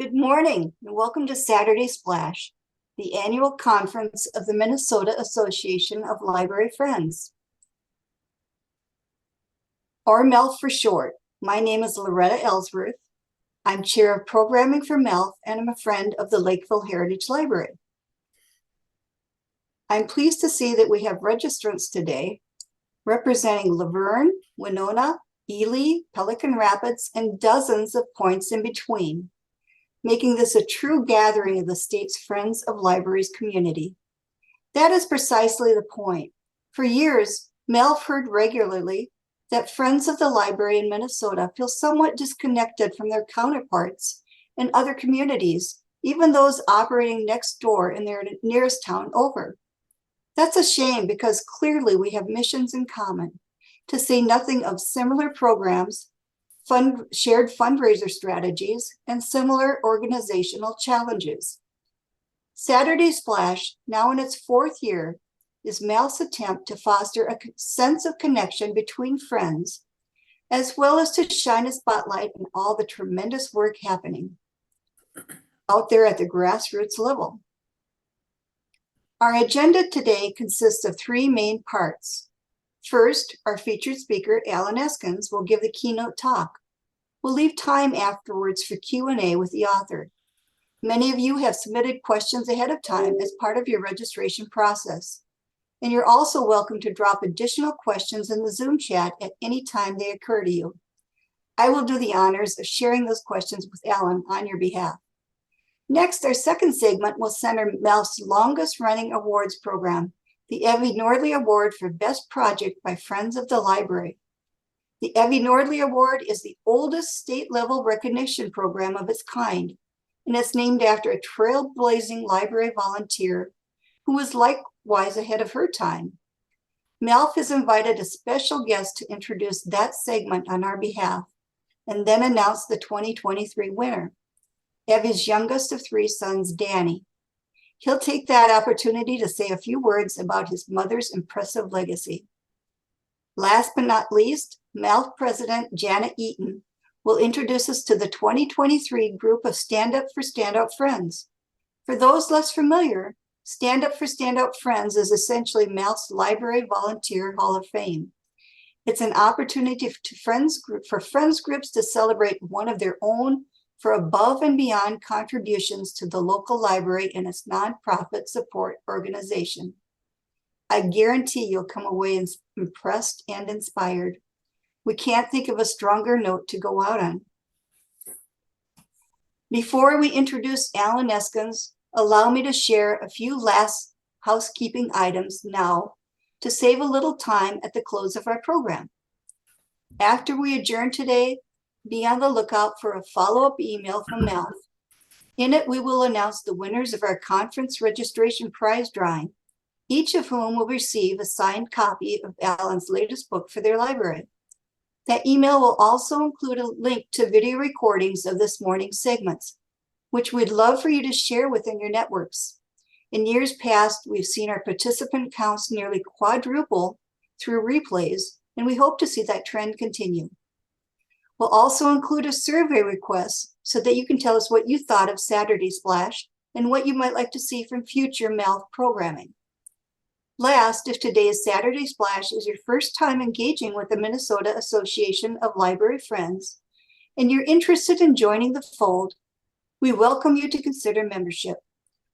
Good morning and welcome to Saturday Splash, the annual conference of the Minnesota Association of Library Friends, or MALF for short. My name is Loretta Ellsworth. I'm chair of programming for MALF and I'm a friend of the Lakeville Heritage Library. I'm pleased to see that we have registrants today representing Laverne, Winona, Ely, Pelican Rapids, and dozens of points in between, making this a true gathering of the state's Friends of Libraries community. That is precisely the point. For years, MALF heard regularly that Friends of the Library in Minnesota feel somewhat disconnected from their counterparts in other communities, even those operating next door in their nearest town over. That's a shame because clearly we have missions in common, to say nothing of similar programs, shared fundraiser strategies, and similar organizational challenges. Saturday Splash, now in its fourth year, is MALF's attempt to foster a sense of connection between friends, as well as to shine a spotlight on all the tremendous work happening out there at the grassroots level. Our agenda today consists of three main parts. First, our featured speaker, Allen Eskens, will give the keynote talk. We'll leave time afterwards for Q&A with the author. Many of you have submitted questions ahead of time as part of your registration process. And you're also welcome to drop additional questions in the Zoom chat at any time they occur to you. I will do the honors of sharing those questions with Allen on your behalf. Next, our second segment will center MALF's longest running awards program, the Evie Nordley Award for Best Project by Friends of the Library. The Evie Nordley Award is the oldest state-level recognition program of its kind, and it's named after a trailblazing library volunteer who was likewise ahead of her time. MALF has invited a special guest to introduce that segment on our behalf and then announce the 2023 winner, Evie's youngest of three sons, Danny. He'll take that opportunity to say a few words about his mother's impressive legacy. Last but not least, MALF President Janet Eaton will introduce us to the 2023 group of Stand Up for Standout Friends. For those less familiar, Stand Up for Standout Friends is essentially MALF's Library Volunteer Hall of Fame. It's an opportunity for friends groups to celebrate one of their own for above and beyond contributions to the local library and its nonprofit support organization. I guarantee you'll come away impressed and inspired. We can't think of a stronger note to go out on. Before we introduce Allen Eskens, allow me to share a few last housekeeping items now to save a little time at the close of our program. After we adjourn today, be on the lookout for a follow-up email from MALF. In it, we will announce the winners of our conference registration prize drawing, each of whom will receive a signed copy of Allen's latest book for their library. That email will also include a link to video recordings of this morning's segments, which we'd love for you to share within your networks. In years past, we've seen our participant counts nearly quadruple through replays, and we hope to see that trend continue. We'll also include a survey request so that you can tell us what you thought of Saturday Splash and what you might like to see from future MALF programming. Last, if today's Saturday Splash is your first time engaging with the Minnesota Association of Library Friends and you're interested in joining the fold, we welcome you to consider membership.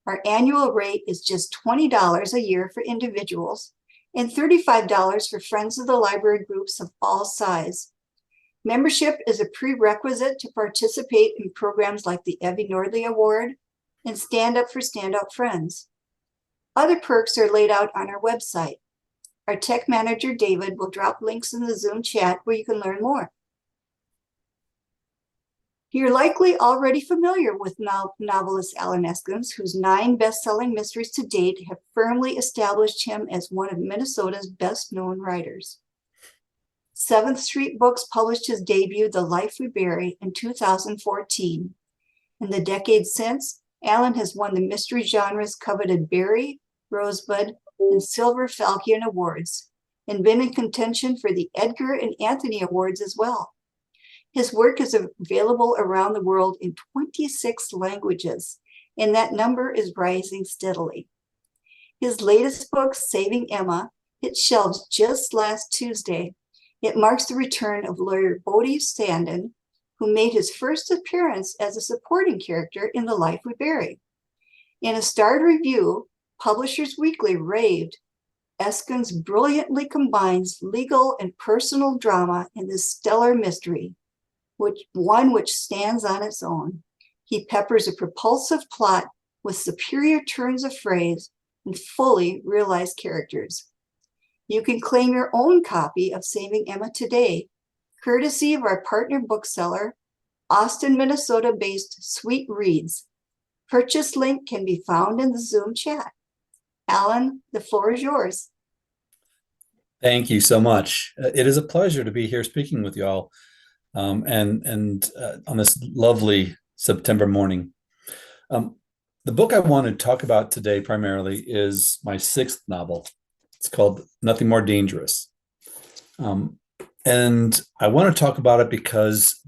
Our annual rate is just $20 a year for individuals and $35 for Friends of the Library groups of all size. Membership is a prerequisite to participate in programs like the Evie Nordley Award and Stand Up for Standout Friends. Other perks are laid out on our website. Our tech manager, David, will drop links in the Zoom chat where you can learn more. You're likely already familiar with novelist Allen Eskens, whose 9 best-selling mysteries to date have firmly established him as one of Minnesota's best-known writers. 7th Street Books published his debut, The Life We Bury, in 2014. In the decades since, Allen has won the mystery genre's coveted Barry, Rosebud, and Silver Falchion Awards, and been in contention for the Edgar and Anthony Awards as well. His work is available around the world in 26 languages, and that number is rising steadily. His latest book, Saving Emma, hit shelves just last Tuesday. It marks the return of lawyer Bodie Standen, who made his first appearance as a supporting character in The Life We Bury. In a starred review, Publishers Weekly raved, Eskens brilliantly combines legal and personal drama in this stellar mystery, which stands on its own. He peppers a propulsive plot with superior turns of phrase and fully realized characters. You can claim your own copy of Saving Emma today, courtesy of our partner bookseller, Austin, Minnesota-based Sweet Reads. Purchase link can be found in the Zoom chat. Allen, the floor is yours. Thank you so much. It is a pleasure to be here speaking with you all, and on this lovely September morning. The book I want to talk about today primarily is my 6th novel. It's called Nothing More Dangerous. And I want to talk about it because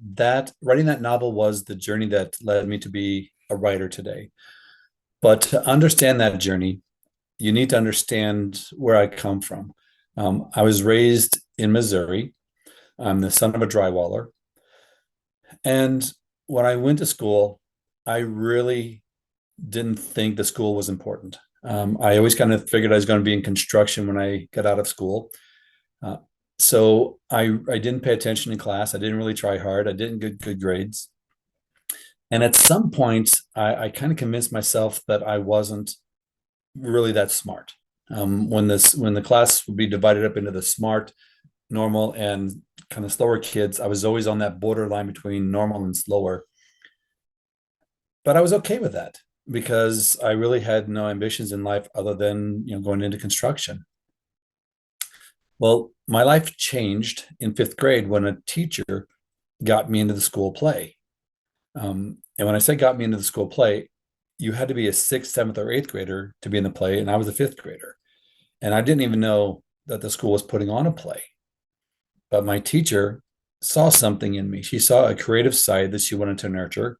writing that novel was the journey that led me to be a writer today. But to understand that journey, you need to understand where I come from. I was raised in Missouri. I'm the son of a drywaller. And when I went to school, I really didn't think the school was important. I always kind of figured I was going to be in construction when I got out of school. So I didn't pay attention in class. I didn't really try hard. I didn't get good grades. And at some point, I kind of convinced myself that I wasn't really that smart. When the class would be divided up into the smart, normal, and kind of slower kids, I was always on that borderline between normal and slower. But I was okay with that because I really had no ambitions in life other than going into construction. Well, my life changed in 5th grade when a teacher got me into the school play. And when I say got me into the school play, you had to be a 6th, 7th, or 8th grader to be in the play, and I was a 5th grader. And I didn't even know that the school was putting on a play. But my teacher saw something in me. She saw a creative side that she wanted to nurture.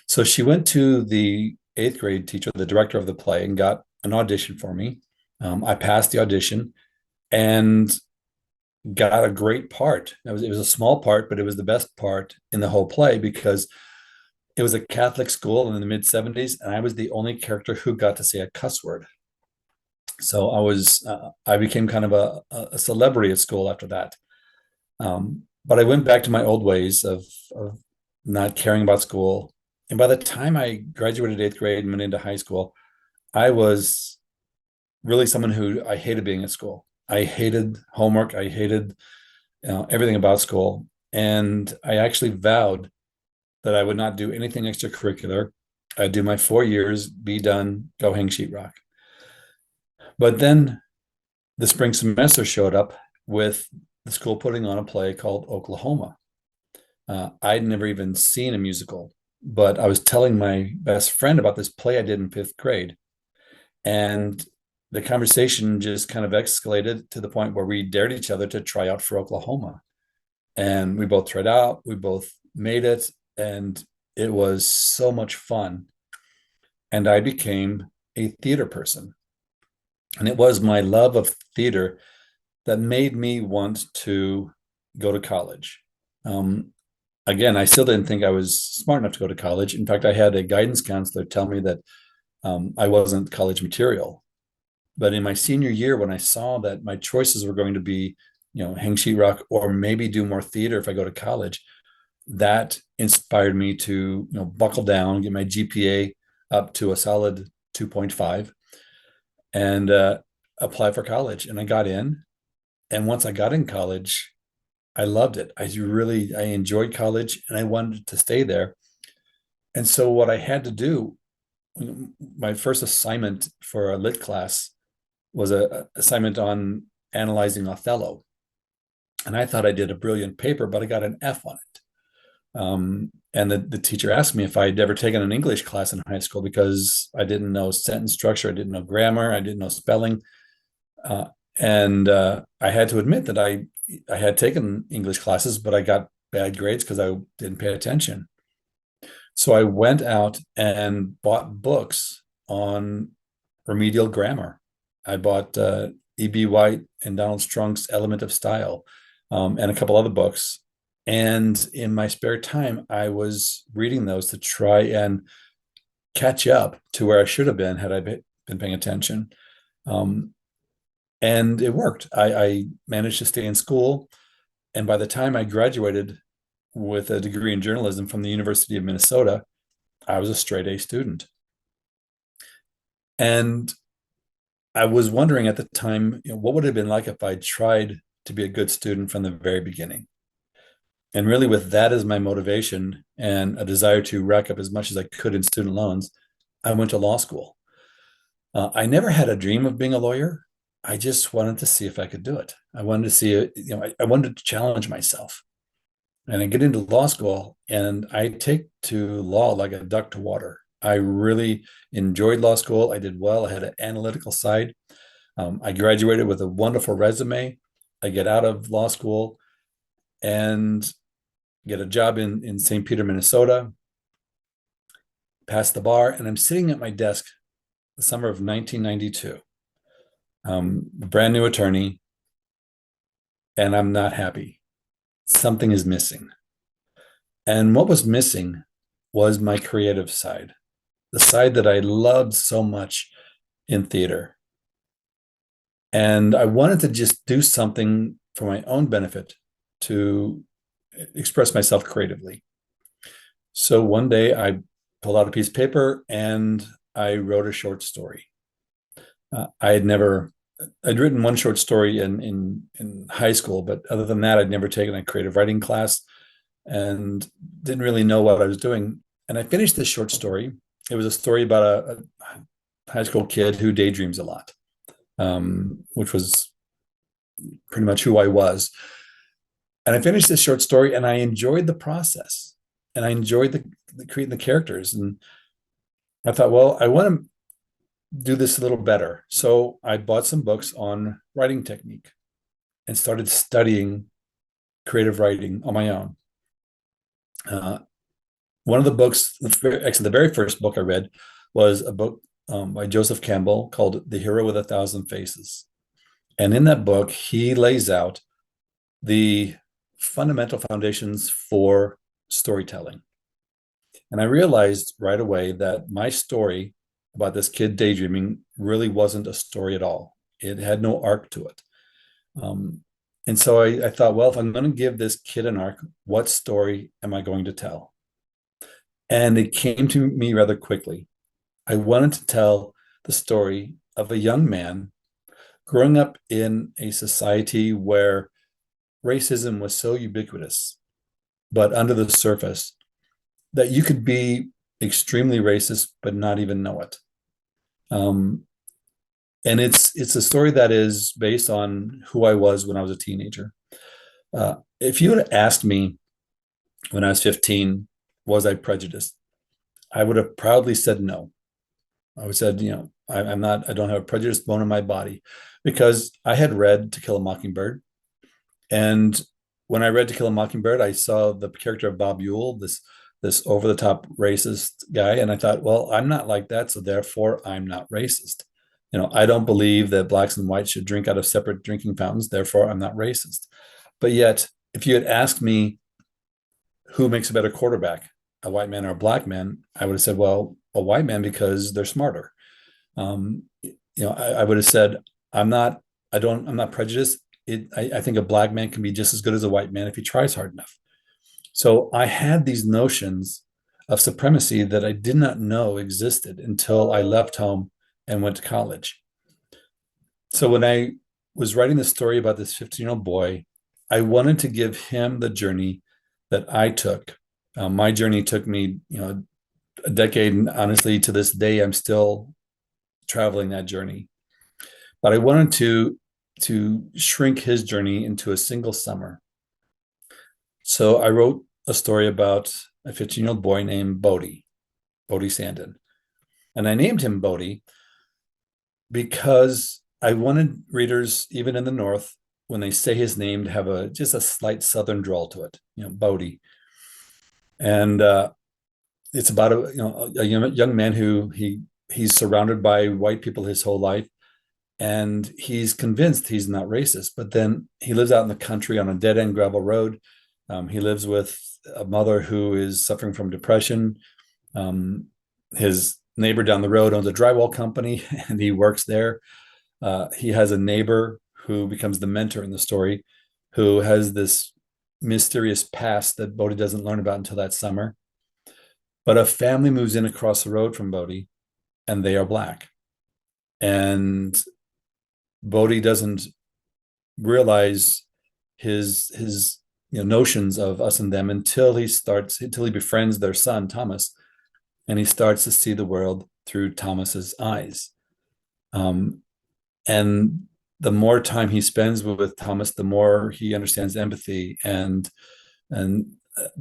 So she went to the 8th grade teacher, the director of the play, and got an audition for me. I passed the audition and got a great part. It was a small part, but it was the best part in the whole play because it was a Catholic school in the mid-70s, and I was the only character who got to say a cuss word. So I became kind of a celebrity at school after that. But I went back to my old ways of not caring about school. And by the time I graduated 8th grade and went into high school, I was really someone who I hated being at school. I hated homework. I hated everything about school. And I actually vowed that I would not do anything extracurricular. I'd do my 4 years, be done, go hang sheetrock. But then the spring semester showed up with the school putting on a play called Oklahoma. I'd never even seen a musical, but I was telling my best friend about this play I did in 5th grade. And the conversation just kind of escalated to the point where we dared each other to try out for Oklahoma. And we both tried out, we both made it, and it was so much fun. And I became a theater person. And it was my love of theater that made me want to go to college. Again, I still didn't think I was smart enough to go to college. In fact, I had a guidance counselor tell me that I wasn't college material. But in my senior year, when I saw that my choices were going to be, hang sheetrock or maybe do more theater if I go to college, that inspired me to, buckle down, get my GPA up to a solid 2.5 and apply for college. And I got in. And once I got in college, I loved it. I enjoyed college and I wanted to stay there. And so what I had to do, my first assignment for a lit class was an assignment on analyzing Othello. And I thought I did a brilliant paper, but I got an F on it. And the teacher asked me if I'd ever taken an English class in high school because I didn't know sentence structure, I didn't know grammar, I didn't know spelling. And I had to admit that I had taken English classes, but I got bad grades because I didn't pay attention. So I went out and bought books on remedial grammar. I bought E.B. White and Donald Strunk's Element of Style, and a couple other books. And in my spare time, I was reading those to try and catch up to where I should have been had I been paying attention. Um, and it worked. I managed to stay in school. And by the time I graduated with a degree in journalism from the University of Minnesota, I was a straight A student. And I was wondering at the time, what would it have been like if I tried to be a good student from the very beginning? And really, with that as my motivation and a desire to rack up as much as I could in student loans, I went to law school. I never had a dream of being a lawyer. I just wanted to see if I could do it. I wanted to see it, I wanted to challenge myself. And I get into law school and I take to law like a duck to water. I really enjoyed law school. I did well. I had an analytical side. I graduated with a wonderful resume. I get out of law school and get a job in St. Peter, Minnesota, pass the bar, and I'm sitting at my desk the summer of 1992, brand new attorney, and I'm not happy. Something is missing. And what was missing was my creative side, the side that I loved so much in theater. And I wanted to just do something for my own benefit to express myself creatively. So one day I pulled out a piece of paper and I wrote a short story. I'd written one short story in high school, but other than that, I'd never taken a creative writing class and didn't really know what I was doing. And I finished this short story. It was a story about a high school kid who daydreams a lot, which was pretty much who I was. And I finished this short story and I enjoyed the process and I enjoyed the creating the characters. And I thought, well, I want to do this a little better. So I bought some books on writing technique and started studying creative writing on my own. One of the books, actually, the very first book I read was a book by Joseph Campbell called The Hero with a Thousand Faces. And in that book, he lays out the fundamental foundations for storytelling. And I realized right away that my story about this kid daydreaming really wasn't a story at all. It had no arc to it. And so I thought, well, if I'm going to give this kid an arc, what story am I going to tell? And it came to me rather quickly. I wanted to tell the story of a young man growing up in a society where racism was so ubiquitous, but under the surface, that you could be extremely racist but not even know it. And it's a story that is based on who I was when I was a teenager. If you had asked me when I was 15, was I prejudiced? I would have proudly said no. I would have said, I'm not, I don't have a prejudiced bone in my body, because I had read To Kill a Mockingbird. And when I read To Kill a Mockingbird, I saw the character of Bob Ewell, this over-the-top racist guy. And I thought, well, I'm not like that, so therefore I'm not racist. I don't believe that blacks and whites should drink out of separate drinking fountains, therefore I'm not racist. But yet, if you had asked me who makes a better quarterback, a white man or a black man, I would have said, well, a white man, because they're smarter. I would have said, I'm not prejudiced. I think a black man can be just as good as a white man if he tries hard enough. So I had these notions of supremacy that I did not know existed until I left home and went to college. So when I was writing the story about this 15-year-old boy, I wanted to give him the journey that I took. My journey took me, a decade, and honestly, to this day, I'm still traveling that journey. But I wanted to shrink his journey into a single summer. So I wrote a story about a 15-year-old boy named Bodie Sandin. And I named him Bodie because I wanted readers, even in the North, when they say his name, to have just a slight southern drawl to it, Bodhi. And it's about a young man who he's surrounded by white people his whole life, and he's convinced he's not racist. But then he lives out in the country on a dead end gravel road. He lives with a mother who is suffering from depression. His neighbor down the road owns a drywall company, and he works there. He has a neighbor who becomes the mentor in the story, who has this mysterious past that Bodhi doesn't learn about until that summer. But a family moves in across the road from Bodhi, and they are Black. And Bodhi doesn't realize his notions of us and them until he befriends their son, Thomas, and he starts to see the world through Thomas's eyes. And the more time he spends with Thomas, the more he understands empathy and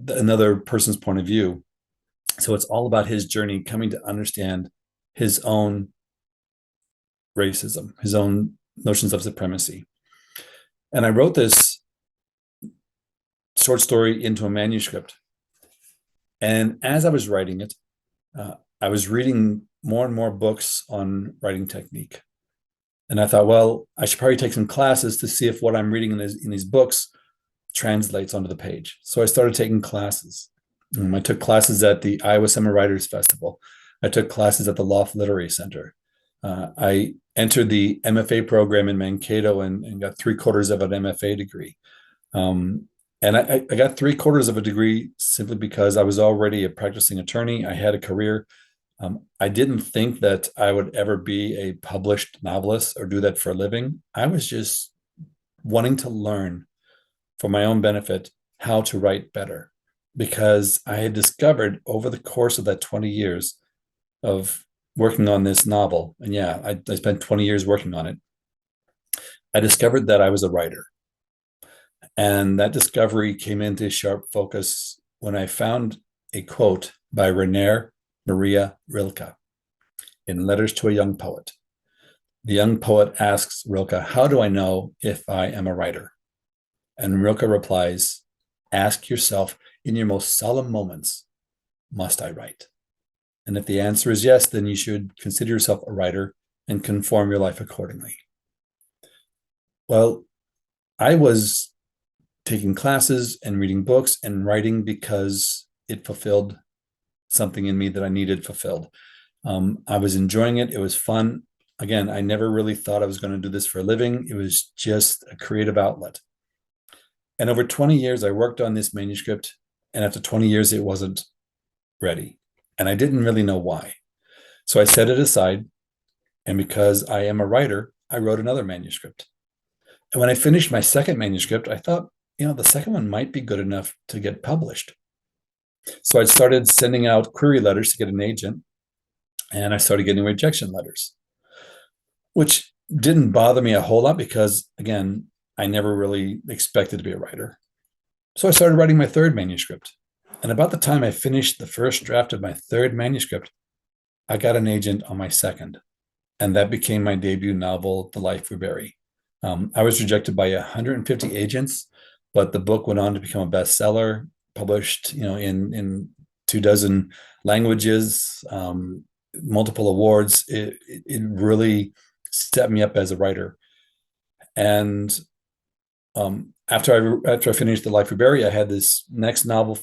another person's point of view. So it's all about his journey coming to understand his own racism, his own notions of supremacy. And I wrote this short story into a manuscript. And as I was writing it, I was reading more and more books on writing technique. And I thought, well, I should probably take some classes to see if what I'm reading in these books translates onto the page. So I started taking classes. I took classes at the Iowa Summer Writers Festival. I took classes at the Loft Literary Center. I entered the MFA program in Mankato and got 3/4 of an MFA degree. And I got 3/4 of a degree simply because I was already a practicing attorney. I had a career. I didn't think that I would ever be a published novelist or do that for a living. I was just wanting to learn for my own benefit how to write better, because I had discovered over the course of that 20 years of working on this novel, and I spent 20 years working on it, I discovered that I was a writer. And that discovery came into sharp focus when I found a quote by Rainer Maria Rilke in Letters to a Young Poet. The young poet asks Rilke, "How do I know if I am a writer?" And Rilke replies, "Ask yourself in your most solemn moments, must I write?" And if the answer is yes, then you should consider yourself a writer and conform your life accordingly. Well, I was taking classes and reading books and writing because it fulfilled something in me that I needed fulfilled. I was enjoying it. It was fun. Again, I never really thought I was going to do this for a living. It was just a creative outlet. And over 20 years, I worked on this manuscript. And after 20 years, it wasn't ready. And I didn't really know why. So I set it aside. And because I am a writer, I wrote another manuscript. And when I finished my second manuscript, I thought, the second one might be good enough to get published. So I started sending out query letters to get an agent, and I started getting rejection letters, which didn't bother me a whole lot because, again, I never really expected to be a writer. So I started writing my third manuscript. And about the time I finished the first draft of my third manuscript, I got an agent on my second. And that became my debut novel, The Life We Bury. I was rejected by 150 agents, but the book went on to become a bestseller, published, in 24 languages, multiple awards. It really set me up as a writer. And after I finished The Life We Bury, I had this next novel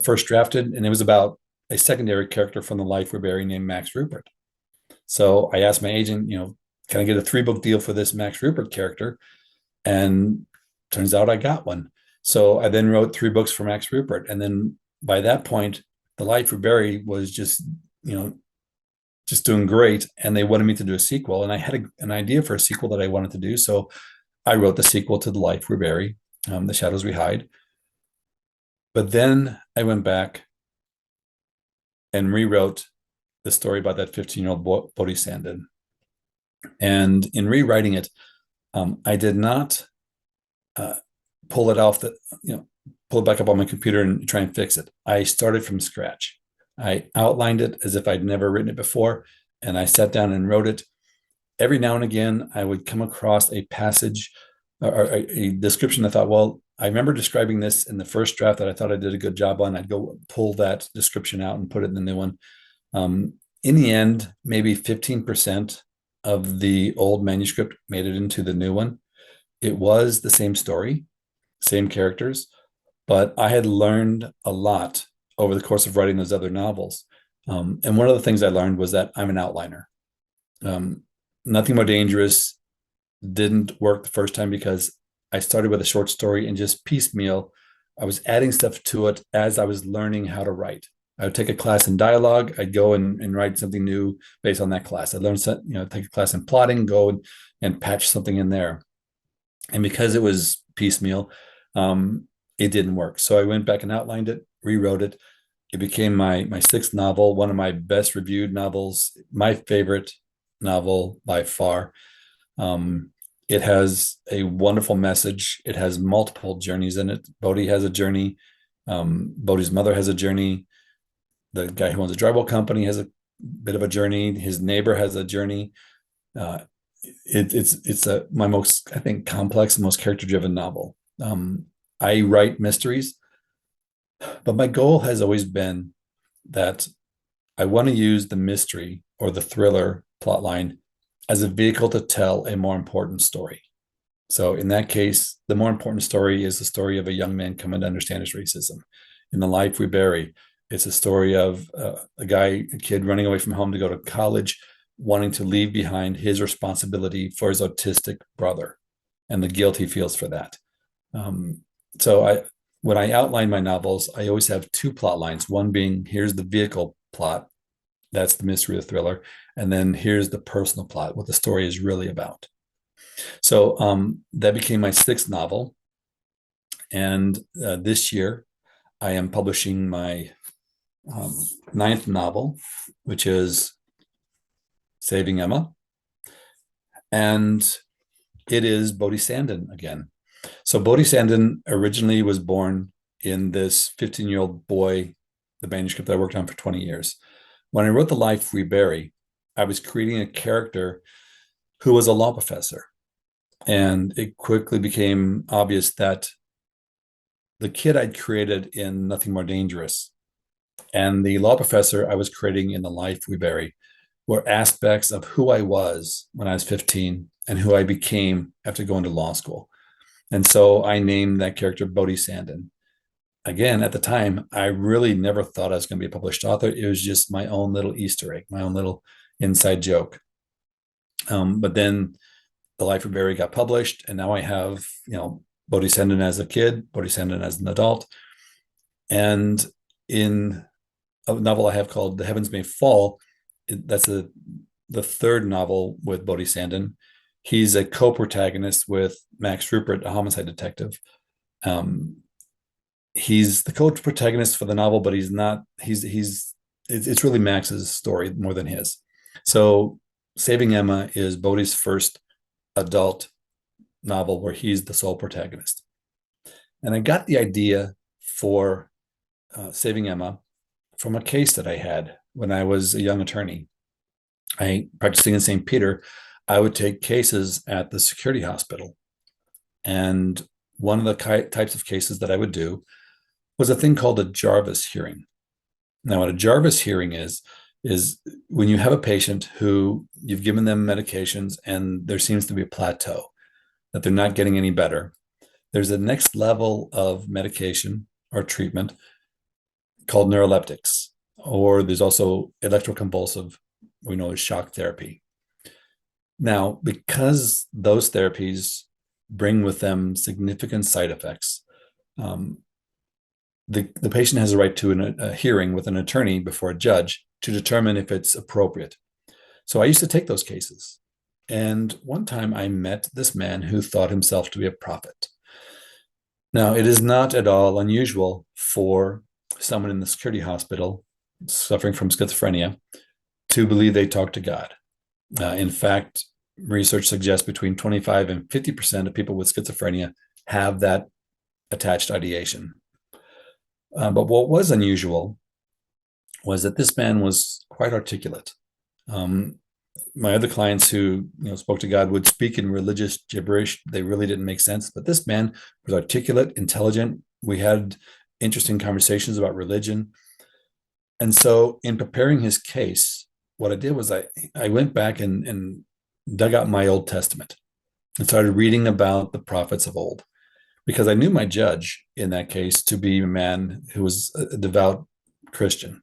first drafted, and it was about a secondary character from The Life We Bury named Max Rupert. So I asked my agent, can I get a 3-book deal for this Max Rupert character? And turns out I got one. So I then wrote 3 books for Max Rupert. And then by that point, The Life We Bury was just doing great. And they wanted me to do a sequel. And I had an idea for a sequel that I wanted to do. So I wrote the sequel to The Life We Bury, The Shadows We Hide. But then I went back and rewrote the story about that 15-year-old Bodhi Sandin. And in rewriting it, I did not pull it back up on my computer and try and fix it. I started from scratch. I outlined it as if I'd never written it before, and I sat down and wrote it. Every now and again, I would come across a passage or a description. I thought, well, I remember describing this in the first draft that I thought I did a good job on. I'd go pull that description out and put it in the new one. In the end, maybe 15% of the old manuscript made it into the new one. It was the same story, same characters, but I had learned a lot over the course of writing those other novels. And one of the things I learned was that I'm an outliner. Nothing More Dangerous didn't work the first time because I started with a short story and just piecemeal, I was adding stuff to it as I was learning how to write. I would take a class in dialogue. I'd go and write something new based on that class. I learned, take a class in plotting, go and patch something in there. And because it was piecemeal, it didn't work. So I went back and outlined it, rewrote it. It became my sixth novel, one of my best reviewed novels, my favorite novel by far. It has a wonderful message. It has multiple journeys in it. Bodhi has a journey. Bodhi's mother has a journey. The guy who owns a drywall company has a bit of a journey. His neighbor has a journey. It's my most, I think, complex and most character-driven novel. I write mysteries, but my goal has always been that I want to use the mystery or the thriller plotline as a vehicle to tell a more important story. So in that case, the more important story is the story of a young man coming to understand his racism. In The Life We Bury, it's a story of a kid running away from home to go to college, wanting to leave behind his responsibility for his autistic brother and the guilt he feels for that. When I outline my novels, I always have two plot lines. One being, here's the vehicle plot, that's the mystery of the thriller, and then here's the personal plot, what the story is really about. So that became my sixth novel, and this year I am publishing my ninth novel, which is Saving Emma, and it is Bodhi Sandin again. So Bodhi Sandin originally was born in this 15-year-old boy, the manuscript that I worked on for 20 years. When I wrote The Life We Bury, I was creating a character who was a law professor. And it quickly became obvious that the kid I'd created in Nothing More Dangerous and the law professor I was creating in The Life We Bury were aspects of who I was when I was 15 and who I became after going to law school. And so I named that character Bodhi Sandin. Again, at the time, I really never thought I was going to be a published author. It was just my own little Easter egg, my own little inside joke. But then The Life of Barry got published, and now I have, Bodhi Sandin as a kid, Bodhi Sandin as an adult. And in a novel I have called The Heavens May Fall, that's the third novel with Bodhi Sandin. He's a co-protagonist with Max Rupert, a homicide detective. He's the co-protagonist for the novel, but he's not. It's really Max's story more than his. So Saving Emma is Bodhi's first adult novel where he's the sole protagonist. And I got the idea for Saving Emma from a case that I had when I was a young attorney. Practicing in St. Peter, I would take cases at the security hospital. And one of the types of cases that I would do was a thing called a Jarvis hearing. Now, what a Jarvis hearing is when you have a patient who you've given them medications and there seems to be a plateau, that they're not getting any better. There's a next level of medication or treatment called neuroleptics, or there's also electroconvulsive, we know as shock therapy. Now, because those therapies bring with them significant side effects, the patient has a right to a hearing with an attorney before a judge to determine if it's appropriate. So I used to take those cases. And one time I met this man who thought himself to be a prophet. Now, it is not at all unusual for someone in the security hospital suffering from schizophrenia to believe they talk to God. In fact, research suggests between 25 and 50% of people with schizophrenia have that attached ideation. But what was unusual was that this man was quite articulate. my other clients who spoke to God would speak in religious gibberish. They really didn't make sense. But this man was articulate, intelligent. We had interesting conversations about religion. And so in preparing his case, what I did was I went back and dug out my Old Testament and started reading about the prophets of old, because I knew my judge in that case to be a man who was a devout Christian.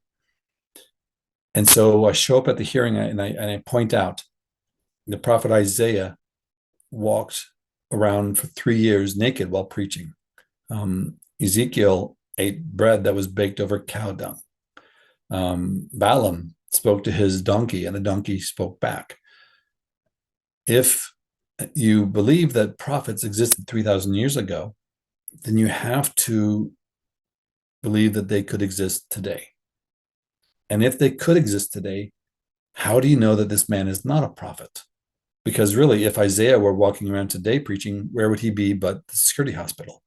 And so I show up at the hearing and I point out the prophet Isaiah walked around for 3 years naked while preaching. Ezekiel ate bread that was baked over cow dung. Balaam spoke to his donkey and the donkey spoke back. If you believe that prophets existed 3,000 years ago, then you have to believe that they could exist today. And if they could exist today, how do you know that this man is not a prophet? Because really, if Isaiah were walking around today preaching, where would he be but the security hospital?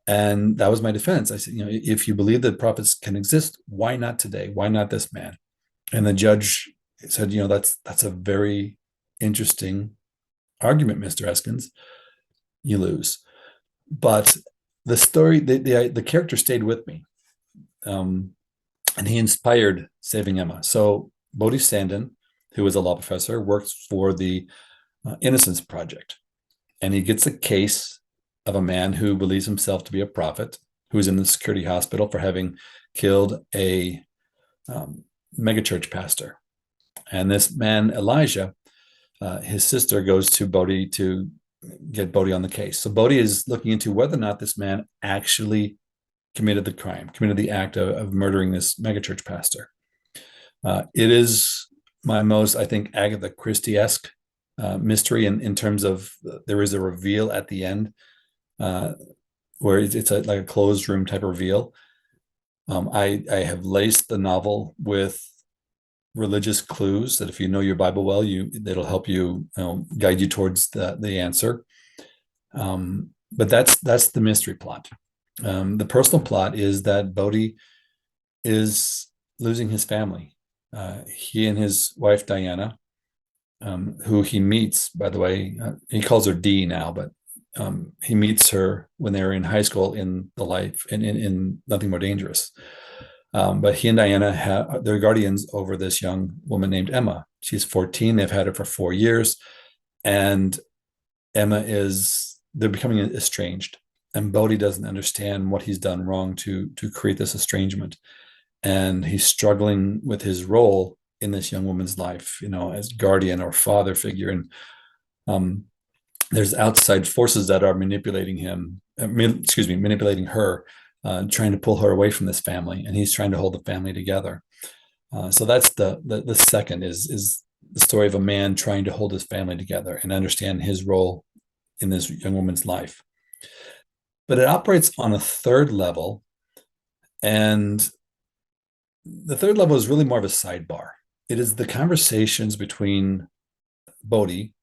And that was my defense. I said, if you believe that prophets can exist, why not today? Why not this man? And the judge said, that's a very interesting argument, Mr. Eskens. You lose. But the story, the character stayed with me. And he inspired Saving Emma. So Bodhi Sandin, who is a law professor, works for the Innocence Project. And he gets a case of a man who believes himself to be a prophet, who is in the security hospital for having killed a megachurch pastor. And this man, Elijah, his sister goes to Bodhi to get Bodhi on the case. So Bodhi is looking into whether or not this man actually committed the crime, committed the act of murdering this megachurch pastor. It is my most, I think, Agatha Christie-esque mystery in terms of there is a reveal at the end where it's like a closed room type of reveal. I have laced the novel with religious clues that if you know your Bible well, it'll help you, guide you towards the answer. But that's the mystery plot. The personal plot is that Bodhi is losing his family. He and his wife Diana, who he meets, by the way, he calls her Dee now, but he meets her when they were in high school in Nothing More Dangerous. But he and Diana they're guardians over this young woman named Emma. She's 14. They've had her for 4 years, and they're becoming estranged. And Bodhi doesn't understand what he's done wrong to create this estrangement. And he's struggling with his role in this young woman's life, as guardian or father figure. And there's outside forces that are manipulating her, trying to pull her away from this family. And he's trying to hold the family together. So that's the second is the story of a man trying to hold his family together and understand his role in this young woman's life. But it operates on a third level, and the third level is really more of a sidebar. It is the conversations between Bodhi,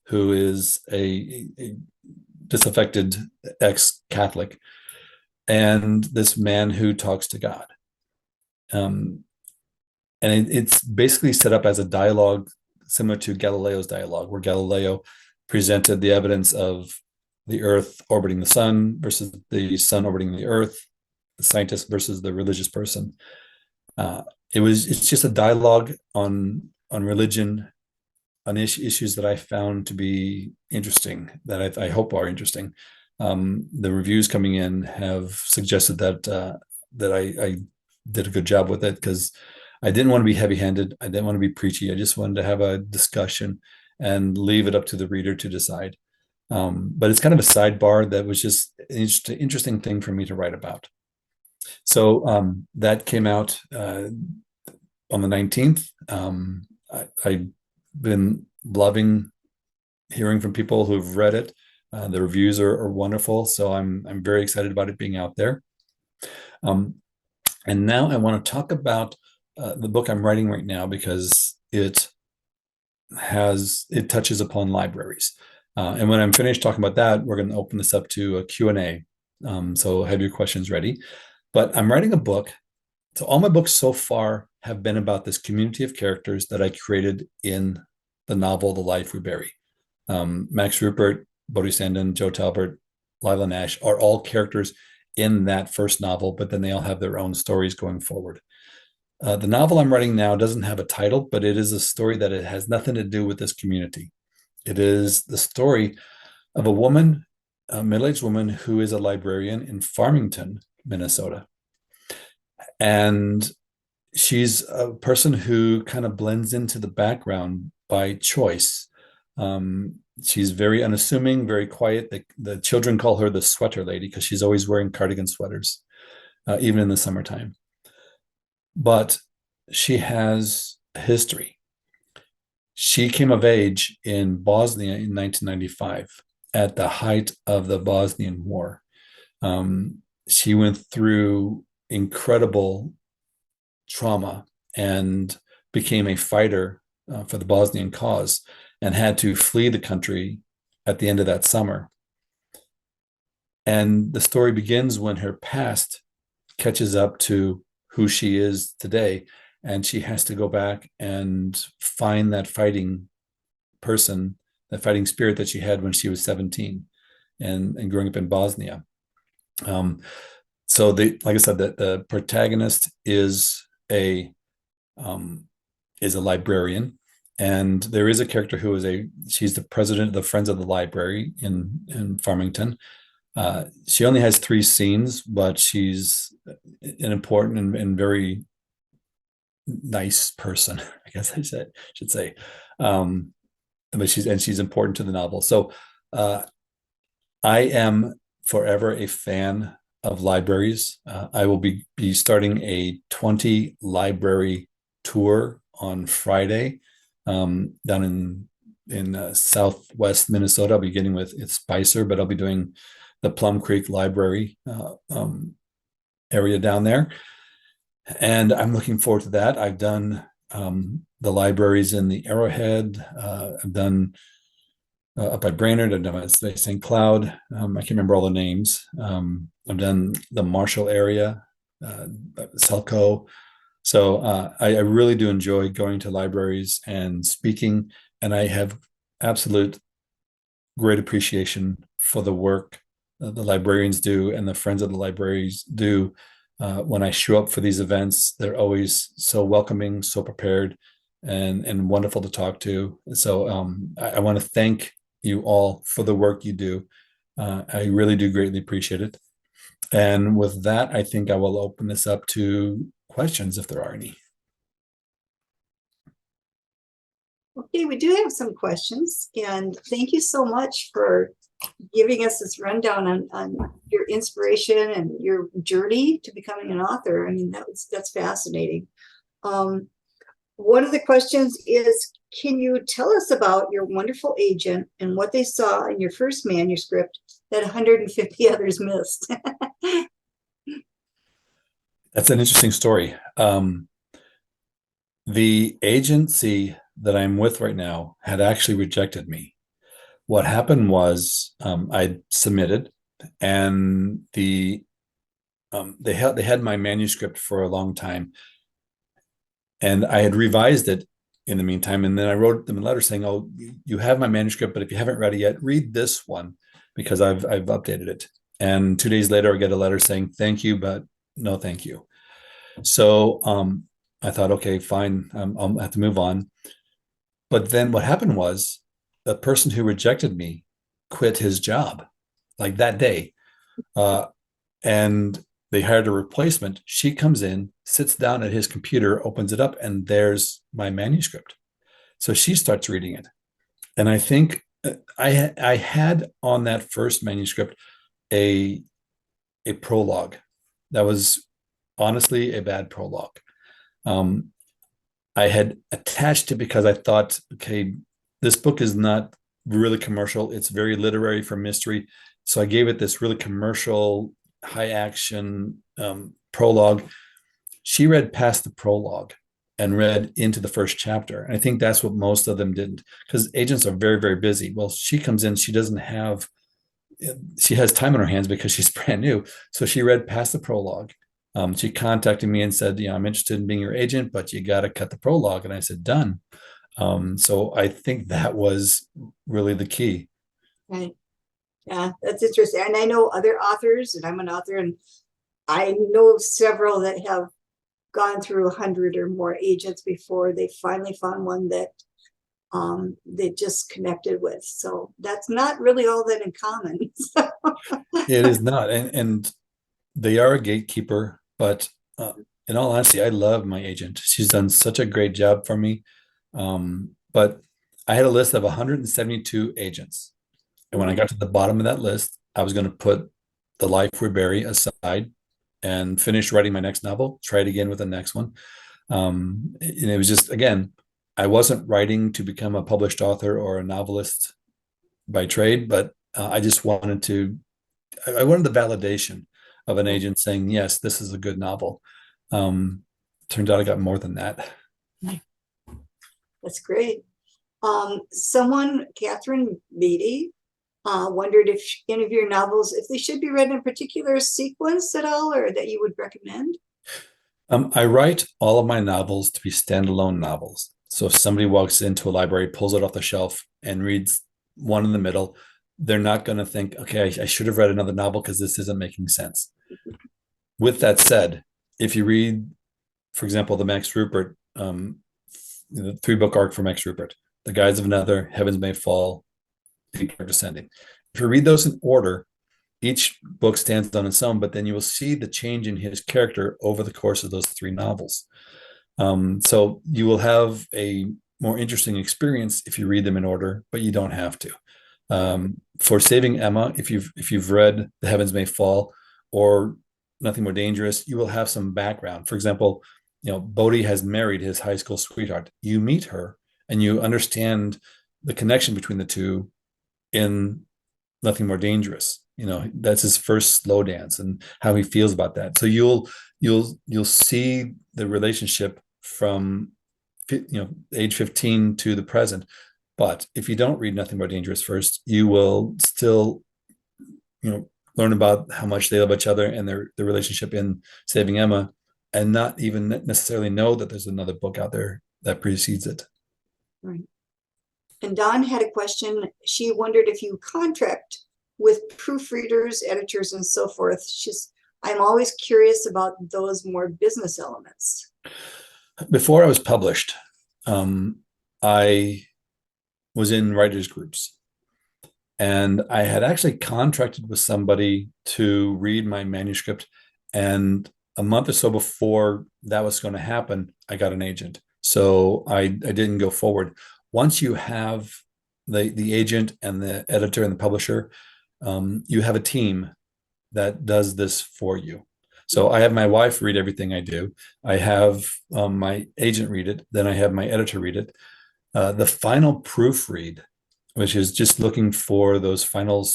who is a disaffected ex-Catholic, and this man who talks to God. And it's basically set up as a dialogue similar to Galileo's dialogue, where Galileo presented the evidence of the Earth orbiting the sun versus the sun orbiting the Earth, the scientist versus the religious person. It's just a dialogue on religion, on issues that I found to be interesting, that I hope are interesting. The reviews coming in have suggested that I did a good job with it, because I didn't want to be heavy-handed. I didn't want to be preachy. I just wanted to have a discussion and leave it up to the reader to decide. But it's kind of a sidebar that was just an interesting thing for me to write about. So that came out on the 19th. I've been loving hearing from people who've read it. The reviews are wonderful, so I'm very excited about it being out there. And now I want to talk about the book I'm writing right now, because it touches upon libraries. And when I'm finished talking about that, we're going to open this up to a Q&A. So have your questions ready. But I'm writing a book. So all my books so far have been about this community of characters that I created in the novel The Life We Bury. Max Rupert, Bodhi Sandin, Joe Talbert, Lila Nash are all characters in that first novel, but then they all have their own stories going forward. The novel I'm writing now doesn't have a title, but it is a story that it has nothing to do with this community. It is the story of a woman, a middle-aged woman who is a librarian in Farmington, Minnesota. And she's a person who kind of blends into the background by choice. She's very unassuming, very quiet. The children call her the sweater lady because she's always wearing cardigan sweaters, even in the summertime. But she has a history. She came of age in Bosnia in 1995 at the height of the Bosnian War. She went through incredible trauma and became a fighter for the Bosnian cause and had to flee the country at the end of that summer. And the story begins when her past catches up to who she is today, and she has to go back and find that fighting person, that fighting spirit that she had when she was 17 and growing up in Bosnia. So like I said, the protagonist is a librarian, and there is a character who she's the president of the Friends of the Library in Farmington. She only has 3 scenes, but she's an important and very nice person, I guess I should say. But she's important to the novel. So I am forever a fan of libraries. I will be starting a 20 library tour on Friday down in southwest Minnesota. I'll be beginning with Spicer, but I'll be doing the Plum Creek Library area down there. And I'm looking forward to that. I've done the libraries in the Arrowhead. I've done up by Brainerd. I've done at St. Cloud. I can't remember all the names. I've done the Marshall area, Selco. So I really do enjoy going to libraries and speaking. And I have absolute great appreciation for the work the librarians do and the Friends of the Libraries do. When I show up for these events, they're always so welcoming, so prepared, and wonderful to talk to. So I want to thank you all for the work you do. I really do greatly appreciate it. And with that, I think I will open this up to questions if there are any. Okay, we do have some questions, and thank you so much for giving us this rundown on your inspiration and your journey to becoming an author. I mean, that's fascinating. One of the questions is, can you tell us about your wonderful agent and what they saw in your first manuscript that 150 others missed? That's an interesting story. The agency that I'm with right now had actually rejected me. What happened was I submitted, and they had my manuscript for a long time, and I had revised it in the meantime. And then I wrote them a letter saying, "Oh, you have my manuscript, but if you haven't read it yet, read this one because I've updated it." And 2 days later, I get a letter saying, "Thank you, but no, thank you." So I thought, okay, fine, I'll have to move on. But then what happened was the person who rejected me quit his job like that day. And they hired a replacement. She comes in, sits down at his computer, opens it up, and there's my manuscript. So she starts reading it. And I think I had on that first manuscript a prologue that was honestly a bad prologue. I had attached it because I thought, okay, this book is not really commercial. It's very literary for mystery. So I gave it this really commercial, high action prologue. She read past the prologue and read into the first chapter. And I think that's what most of them didn't, because agents are very, very busy. Well, she comes in, she has time on her hands because she's brand new. So she read past the prologue. She contacted me and said, I'm interested in being your agent, but you got to cut the prologue. And I said, done. So I think that was really the key. Right. Yeah, that's interesting. And I know other authors, and I'm an author, and I know several that have gone through 100 or more agents before they finally found one that they just connected with. So that's not really all that uncommon. It is not. And they are a gatekeeper, but in all honesty, I love my agent. She's done such a great job for me. But I had a list of 172 agents. And when I got to the bottom of that list, I was going to put The Life We Bury aside and finish writing my next novel, try it again with the next one. And it was just, again, I wasn't writing to become a published author or a novelist by trade, but I just I wanted the validation of an agent saying, yes, this is a good novel. Turned out I got more than that. That's great. Catherine Beatty, wondered if any of your novels, if they should be read in a particular sequence at all, or that you would recommend. I write all of my novels to be standalone novels. So if somebody walks into a library, pulls it off the shelf, and reads one in the middle, they're not going to think, okay, I should have read another novel because this isn't making sense. With that said, if you read, for example, the Max Rupert, the 3-book arc for Max Rupert, The Guise of Another, Heavens May Fall, Descending. If you read those in order, each book stands on its own, but then you will see the change in his character over the course of those 3 novels. So you will have a more interesting experience if you read them in order, but you don't have to. For Saving Emma, if you've read The Heavens May Fall or Nothing More Dangerous, you will have some background. For example, Bodhi has married his high school sweetheart. You meet her and you understand the connection between the two in Nothing More Dangerous. That's his first slow dance and how he feels about that. So you'll see the relationship from age 15 to the present. But if you don't read Nothing More Dangerous first, you will still learn about how much they love each other and their relationship in Saving Emma, and not even necessarily know that there's another book out there that precedes it. Right. And Dawn had a question. She wondered if you contract with proofreaders, editors, and so forth. I'm always curious about those more business elements. Before I was published, I was in writers' groups. And I had actually contracted with somebody to read my manuscript. And a month or so before that was going to happen, I got an agent. So I didn't go forward. Once you have the agent and the editor and the publisher, you have a team that does this for you. So I have my wife read everything I do. I have my agent read it. Then I have my editor read it. The final proofread, which is just looking for those final,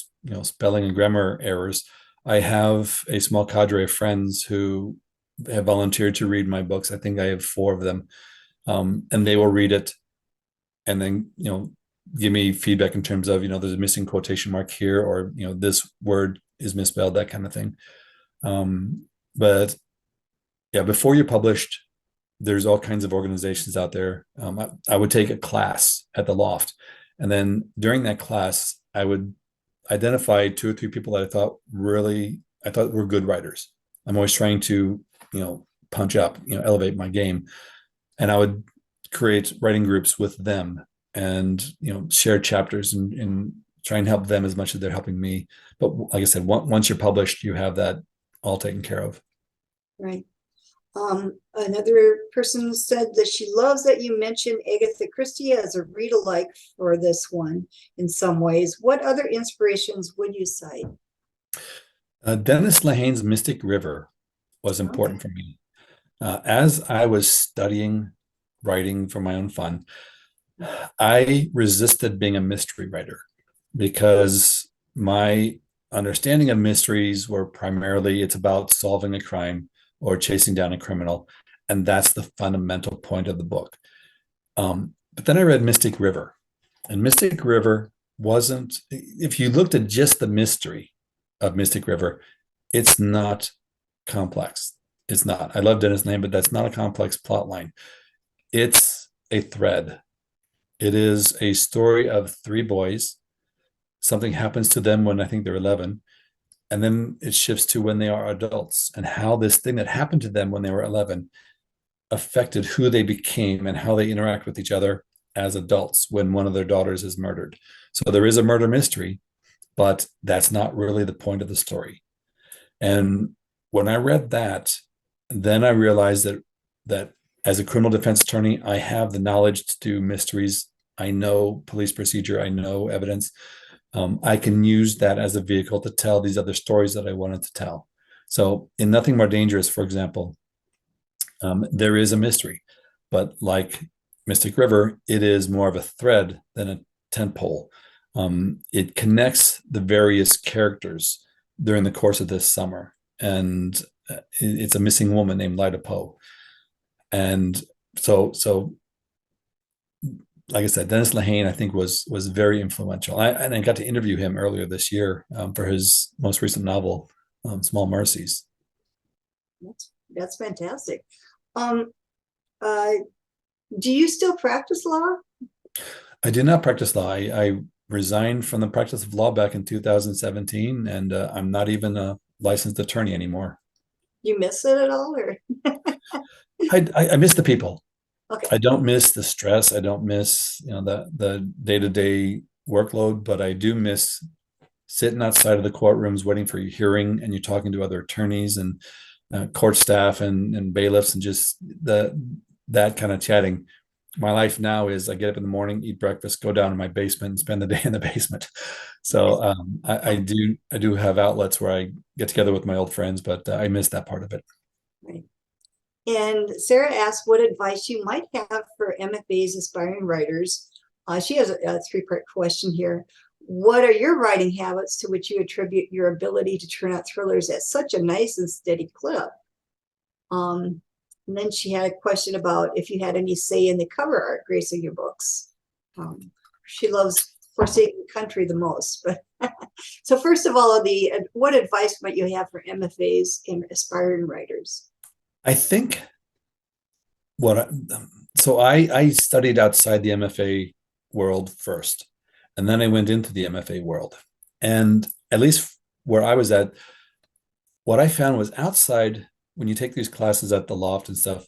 spelling and grammar errors. I have a small cadre of friends who have volunteered to read my books. I think I have 4 of them, and they will read it, and then give me feedback in terms of there's a missing quotation mark here, or this word is misspelled, that kind of thing. But yeah, before you're published, there's all kinds of organizations out there. I would take a class at the Loft. And then during that class, I would identify 2 or 3 people that I thought were good writers. I'm always trying to, punch up, elevate my game. And I would create writing groups with them and, share chapters and try and help them as much as they're helping me. But like I said, once you're published, you have that all taken care of. Right. Another person said that she loves that you mentioned Agatha Christie as a read-alike for this one in some ways. What other inspirations would you cite? Dennis Lehane's Mystic River was important for me. As I was studying writing for my own fun, I resisted being a mystery writer because my understanding of mysteries were primarily it's about solving a crime or chasing down a criminal. And that's the fundamental point of the book. But then I read Mystic River. And Mystic River wasn't, if you looked at just the mystery of Mystic River, it's not complex. It's not. I love Dennis Lane, but that's not a complex plot line. It's a thread. It is a story of three boys. Something happens to them when I think they're 11. And then it shifts to when they are adults and how this thing that happened to them when they were 11 affected who they became and how they interact with each other as adults when one of their daughters is murdered. So there is a murder mystery, but that's not really the point of the story. And when I read that, then I realized that as a criminal defense attorney, I have the knowledge to do mysteries. I know police procedure. I know evidence. I can use that as a vehicle to tell these other stories that I wanted to tell. So in Nothing More Dangerous, for example, there is a mystery, but like Mystic River, it is more of a thread than a tentpole. It connects the various characters during the course of this summer, and it's a missing woman named Lyda Poe, and so like I said, Dennis Lehane, I think was very influential. And I got to interview him earlier this year for his most recent novel, Small Mercies. That's fantastic. Um, uh, do you still practice law? I did not practice law. I resigned from the practice of law back in 2017, and I'm not even a licensed attorney anymore. You miss it at all, or I miss the people. okay? I don't miss the stress. I don't miss the day-to-day workload, but I do miss sitting outside of the courtrooms waiting for your hearing, and you're talking to other attorneys and court staff and bailiffs and just that kind of chatting. My life now is I get up in the morning, eat breakfast, go down to my basement and spend the day in the basement. So I do have outlets where I get together with my old friends, but I miss that part of it. Right. And Sarah asked what advice you might have for MFA's aspiring writers. She has a three-part question here. What are your writing habits to which you attribute your ability to turn out thrillers at such a nice and steady clip? And then she had a question about if you had any say in the cover art gracing your books. She loves Forsaken Country the most. But so first of all, what advice might you have for MFAs and aspiring writers? I think I studied outside the MFA world first, and then I went into the MFA world. And at least where I was at, what I found was outside, when you take these classes at the loft and stuff,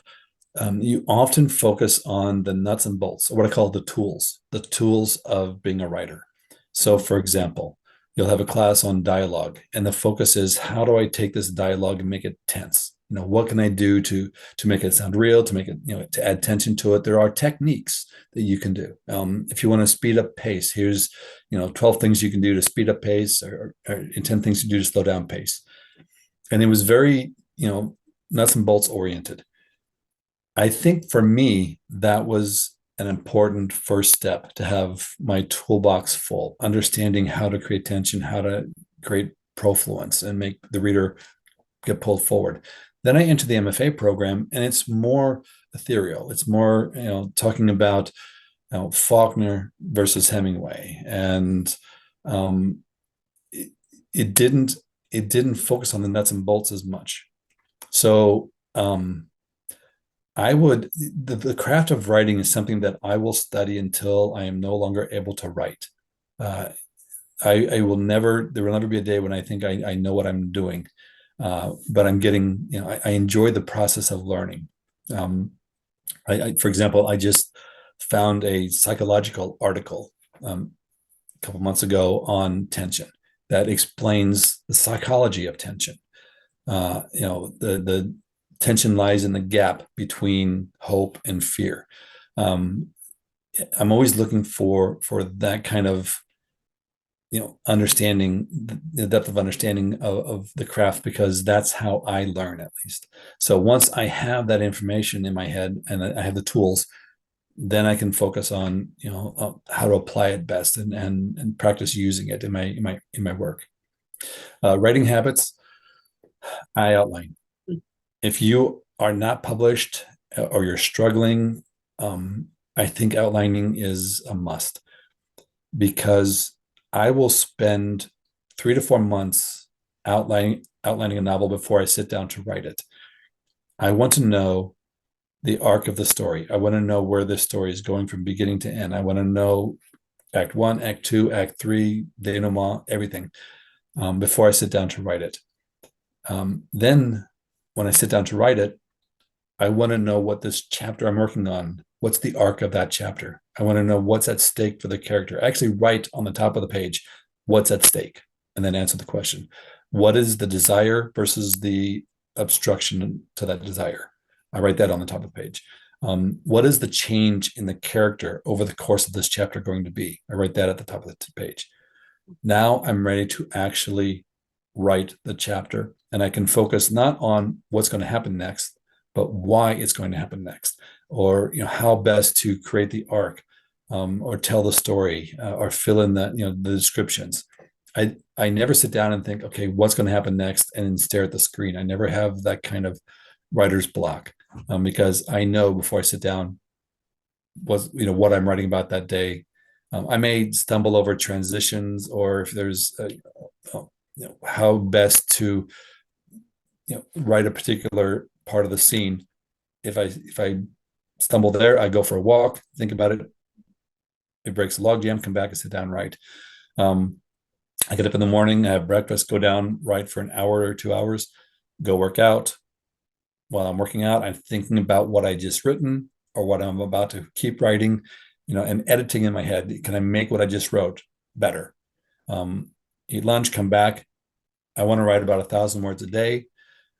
you often focus on the nuts and bolts, or what I call the tools of being a writer. So, for example, you'll have a class on dialogue, and the focus is how do I take this dialogue and make it tense? What can I do to make it sound real, to make it, to add tension to it? There are techniques that you can do. If you want to speed up pace, here's 12 things you can do to speed up pace, or 10 things to do to slow down pace. And it was very nuts and bolts oriented. I think for me that was an important first step, to have my toolbox full, understanding how to create tension, how to create profluence and make the reader get pulled forward. Then I enter the MFA program, and it's more ethereal. It's more, talking about Faulkner versus Hemingway, and it didn't focus on the nuts and bolts as much. So the craft of writing is something that I will study until I am no longer able to write. There will never be a day when I think I know what I'm doing. But I'm getting, I enjoy the process of learning. For example, I just found a psychological article a couple months ago on tension that explains the psychology of tension. The tension lies in the gap between hope and fear. I'm always looking for that kind of understanding, the depth of understanding of the craft, because that's how I learn, at least. So once I have that information in my head and I have the tools, then I can focus on how to apply it best and practice using it in my work. Writing habits, I outline. If you are not published or you're struggling, I think outlining is a must, because I will spend 3 to 4 months outlining a novel before I sit down to write it. I want to know the arc of the story. I want to know where this story is going from beginning to end. I want to know Act 1, Act 2, Act 3, denouement, everything, before I sit down to write it. Then when I sit down to write it, I want to know what this chapter I'm working on, what's the arc of that chapter. I want to know what's at stake for the character. I actually write on the top of the page, what's at stake, and then answer the question. What is the desire versus the obstruction to that desire? I write that on the top of the page. What is the change in the character over the course of this chapter going to be? I write that at the top of the page. Now I'm ready to actually write the chapter, and I can focus not on what's going to happen next, but why it's going to happen next, or how best to create the arc, or tell the story, or fill in the descriptions. I never sit down and think, okay, what's going to happen next, and then stare at the screen. I never have that kind of writer's block, because I know before I sit down what I'm writing about that day. I may stumble over transitions, or if there's how best to write a particular part of the scene. If I stumble there, I go for a walk, think about it. It breaks the logjam, come back and sit down, write. I get up in the morning, I have breakfast, go down, write for an hour or 2 hours, go work out. While I'm working out, I'm thinking about what I just written or what I'm about to keep writing, and editing in my head. Can I make what I just wrote better? Eat lunch, come back. I want to write about 1,000 words a day.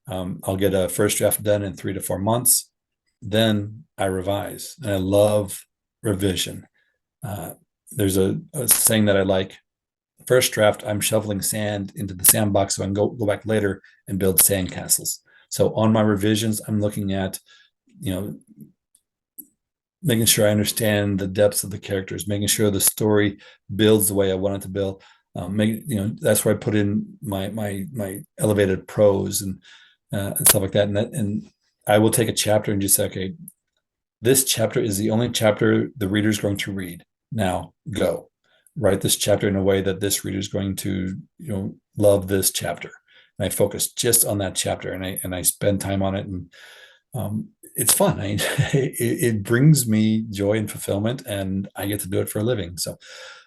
I'll get a first draft done in 3 to 4 months. Then I revise, and I love revision. There's a saying that I like. First draft, I'm shoveling sand into the sandbox so I can go back later and build sand castles. So on my revisions, I'm looking at, making sure I understand the depths of the characters, making sure the story builds the way I want it to build. That's where I put in my elevated prose and stuff like that. And I will take a chapter and just say, okay, this chapter is the only chapter the reader is going to read. Now go write this chapter in a way that this reader is going to, love this chapter. And I focus just on that chapter, and I spend time on it, and it's fun. It brings me joy and fulfillment, and I get to do it for a living. So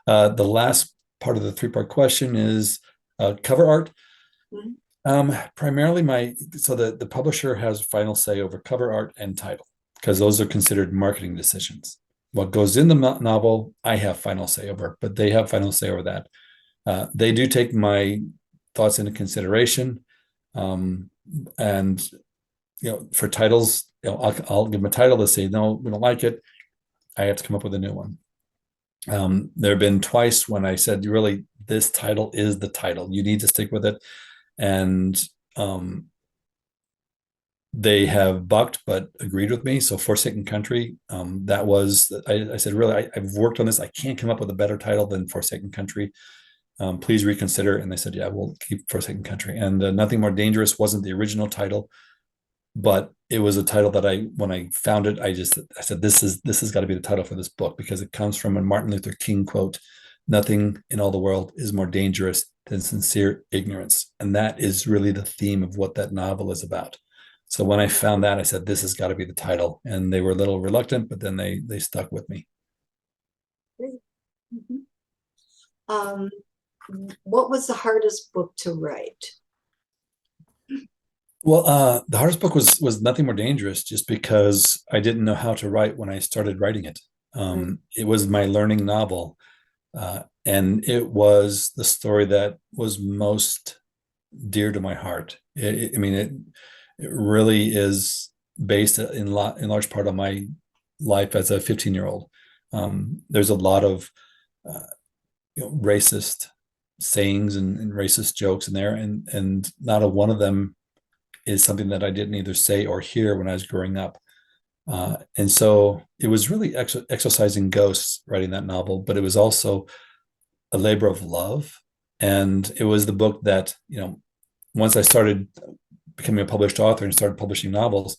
the last part of the 3-part question is cover art. Primarily the publisher has final say over cover art and title, because those are considered marketing decisions. What goes in the novel, I have final say over, but they have final say over that. They do take my thoughts into consideration, and for titles, I'll give them a title. They say no, we don't like it. I have to come up with a new one. There have been twice when I said, really, this title is the title. You need to stick with it. And they have bucked but agreed with me. So Forsaken Country, that was, I said, really, I've worked on this. I can't come up with a better title than Forsaken Country. Please reconsider. And they said, yeah, we'll keep Forsaken Country. And Nothing More Dangerous wasn't the original title, but it was a title that when I found it, I said, this has got to be the title for this book, because it comes from a Martin Luther King quote: "Nothing in all the world is more dangerous than sincere ignorance." And that is really the theme of what that novel is about. So when I found that, I said, this has got to be the title. And they were a little reluctant, but then they stuck with me. Mm-hmm. What was the hardest book to write? Well, the hardest book was Nothing More Dangerous, just because I didn't know how to write when I started writing it. It was my learning novel, and it was the story that was most dear to my heart. It really is based in large part on my life as a 15-year-old. There's a lot of racist sayings and racist jokes in there, and not a one of them is something that I didn't either say or hear when I was growing up. And so it was really exorcising ghosts writing that novel, but it was also a labor of love. And it was the book that, once I started becoming a published author and started publishing novels,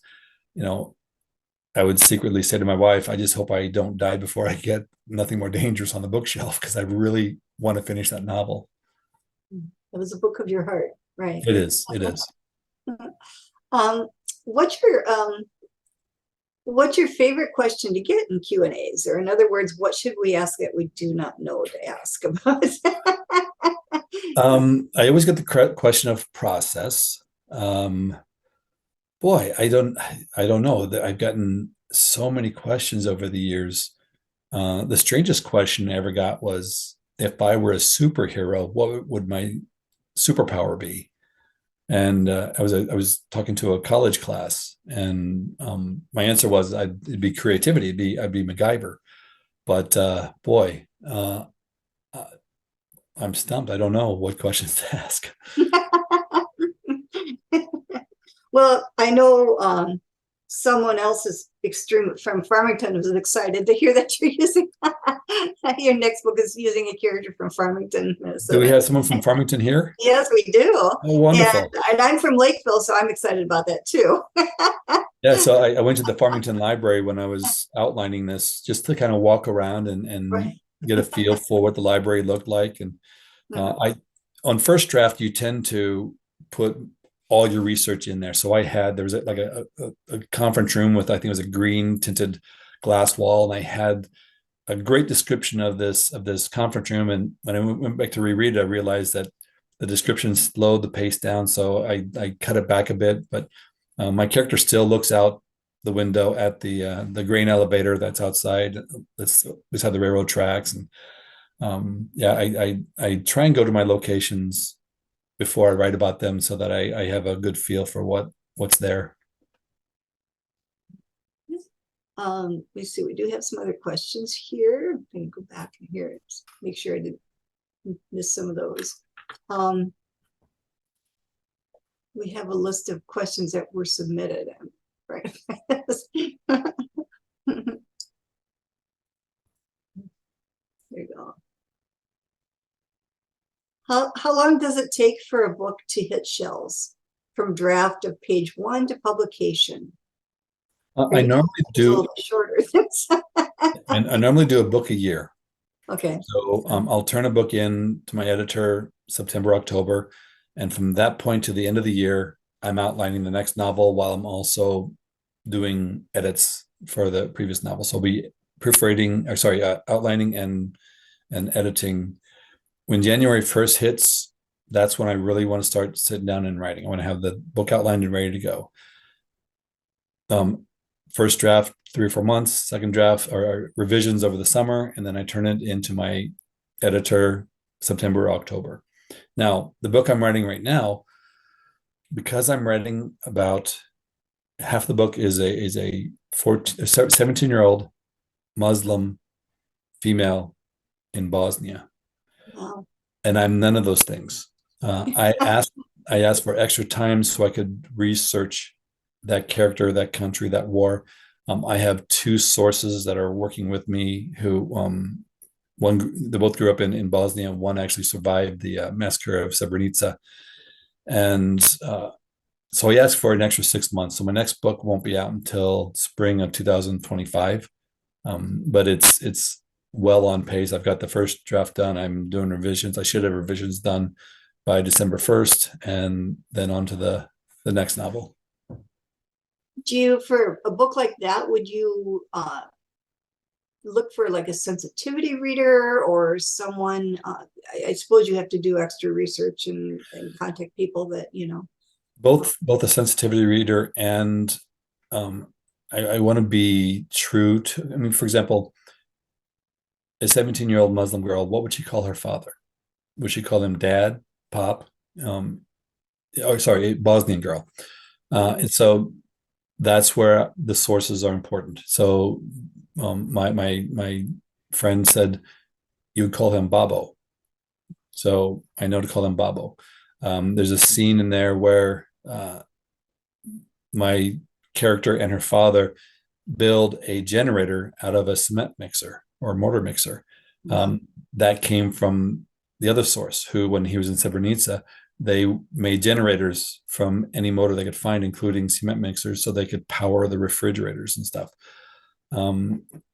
I would secretly say to my wife, I just hope I don't die before I get Nothing More Dangerous on the bookshelf, because I really want to finish that novel. It was a book of your heart, right? It is. what's your favorite question to get in Q&As? Or in other words, what should we ask that we do not know to ask about? I always get the question of process. Boy, I don't know. I've gotten so many questions over the years. The strangest question I ever got was, if I were a superhero, what would my superpower be? And I was talking to a college class, and my answer was it'd be creativity. I'd be MacGyver. But boy, I'm stumped. I don't know what questions to ask. Well, I know someone else is extreme from Farmington was excited to hear that you're using your next book is using a character from Farmington, Minnesota. Do we have someone from Farmington here? Yes, we do. Oh, wonderful. And I'm from Lakeville, so I'm excited about that too. Yeah, so I went to the Farmington Library when I was outlining this, just to kind of walk around and Right. get a feel for what the library looked like. And on first draft, you tend to put all your research in there. So there was like a conference room with, I think it was a green tinted glass wall, and I had a great description of this conference room. And when I went back to reread it, I realized that the description slowed the pace down, so I cut it back a bit. But my character still looks out the window at the grain elevator that's outside, that's beside the railroad tracks. And I try and go to my locations before I write about them, so that I have a good feel for what's there. We see, we do have some other questions here. I'm going to go back in here, make sure I didn't miss some of those. We have a list of questions that were submitted. Right. There you go. How long does it take for a book to hit shelves from draft of page 1 to publication? I normally do shorter. and I normally do a book a year. Okay. So I'll turn a book in to my editor September, October, and from that point to the end of the year, I'm outlining the next novel while I'm also doing edits for the previous novel. So I'll be proofreading, or sorry, outlining and editing. When January 1st hits, that's when I really want to start sitting down and writing. I want to have the book outlined and ready to go. First draft, 3 or 4 months, second draft or revisions over the summer, and then I turn it into my editor September, October. Now, the book I'm writing right now, because I'm writing about half the book is a 17-year-old Muslim female in Bosnia. Wow. And I'm none of those things. I asked for extra time so I could research that character, that country, that war. I have 2 sources that are working with me who they both grew up in Bosnia. One actually survived the massacre of Srebrenica. And so I asked for an extra 6 months. So my next book won't be out until spring of 2025. But it's well on pace. I've got the first draft done. I'm doing revisions. I should have revisions done by December 1st, and then on to the next novel. Do you, for a book like that, would you look for like a sensitivity reader or someone? I suppose you have to do extra research and contact people that, you know. Both a sensitivity reader and I want to be true to, I mean, for example, a 17-year-old Muslim girl, what would she call her father? Would she call him dad, pop? A Bosnian girl. And so that's where the sources are important. So my friend said you would call him Babo. So I know to call him Babo. There's a scene in there where my character and her father build a generator out of a cement mixer or mortar mixer. That came from the other source, who, when he was in Srebrenica, they made generators from any motor they could find, including cement mixers, so they could power the refrigerators and stuff.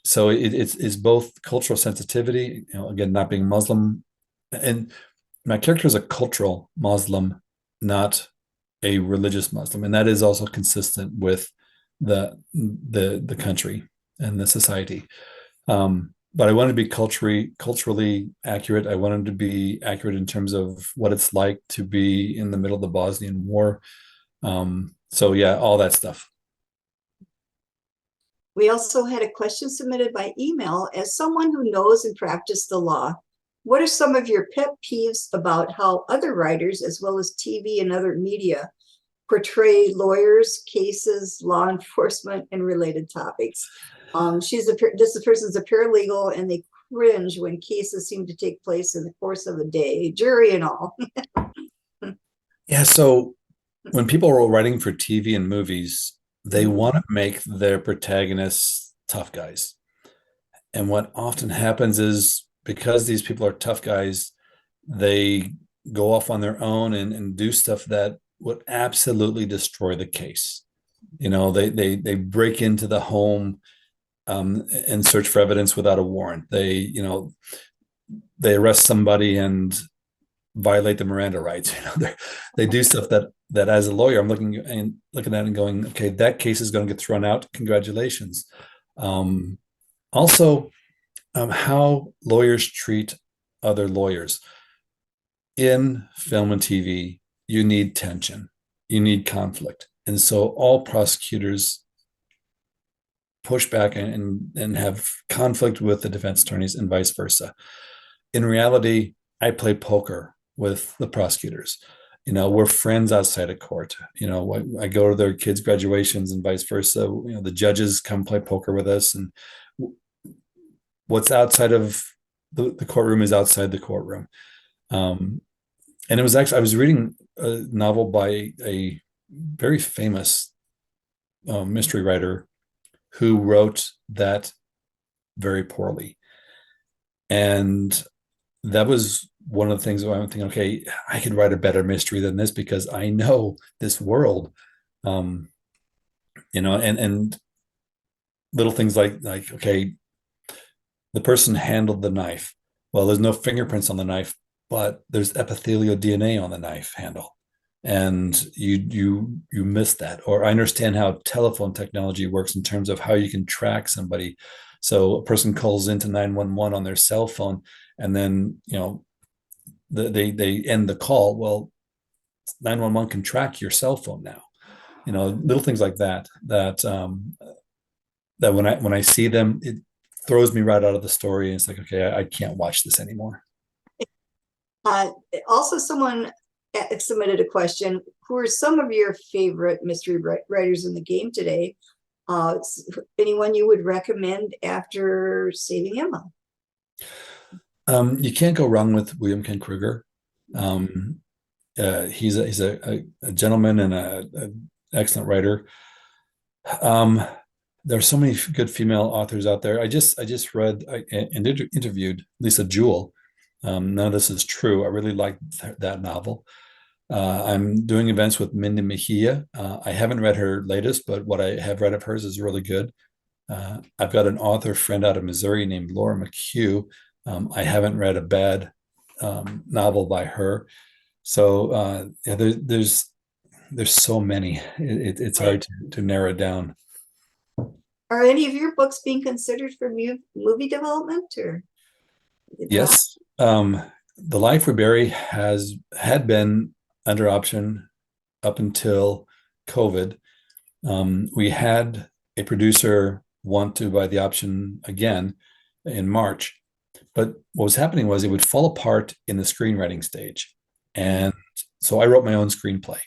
So it's both cultural sensitivity, you know, again, not being Muslim, and my character is a cultural Muslim, not a religious Muslim, and that is also consistent with the country and the society. But I wanted to be culturally accurate. I wanted to be accurate in terms of what it's like to be in the middle of the Bosnian War. So yeah, all that stuff. We also had a question submitted by email. As someone who knows and practices the law, what are some of your pet peeves about how other writers, as well as TV and other media, portray lawyers, cases, law enforcement, and related topics? This person's a paralegal, and they cringe when cases seem to take place in the course of a day, jury and all. Yeah, so when people are writing for TV and movies, they Mhm. want to make their protagonists tough guys. And what often happens is because these people are tough guys, they go off on their own and do stuff that would absolutely destroy the case. They break into the home and search for evidence without a warrant. They arrest somebody and violate the Miranda rights. They do stuff that as a lawyer, I'm looking at it and going, okay, that case is going to get thrown out. Congratulations. Also, how lawyers treat other lawyers in film and TV. You need tension, you need conflict, and so all prosecutors push back and have conflict with the defense attorneys and vice versa. In reality, I play poker with the prosecutors. We're friends outside of court. I go to their kids' graduations and vice versa. The judges come play poker with us, and what's outside of the courtroom is outside the courtroom. And it was actually, I was reading a novel by a very famous mystery writer who wrote that very poorly. And that was one of the things where I'm thinking, okay, I could write a better mystery than this because I know this world. And little things like, okay, the person handled the knife. Well, there's no fingerprints on the knife, but there's epithelial DNA on the knife handle. And you miss that. Or I understand how telephone technology works in terms of how you can track somebody. So a person calls into 911 on their cell phone, and then they end the call. Well, 911 can track your cell phone now. Little things like that that when I see them, it throws me right out of the story, and it's like, okay, I can't watch this anymore. Also, someone submitted a question. Who are some of your favorite mystery writers in the game today? Anyone you would recommend after Saving Emma? You can't go wrong with William Ken Kruger. He's a gentleman and an excellent writer. There are so many good female authors out there. I just read and interviewed Lisa Jewell. None of this is true. I really liked that novel. I'm doing events with Mindy Mejia. I haven't read her latest, but what I have read of hers is really good. I've got an author friend out of Missouri named Laura McHugh. I haven't read a bad novel by her. So yeah, there's so many. It's hard to narrow it down. Are any of your books being considered for movie development, or? Yes. The Life We Bury had been under option up until COVID. We had a producer want to buy the option again in March, but what was happening was it would fall apart in the screenwriting stage. And so I wrote my own screenplay.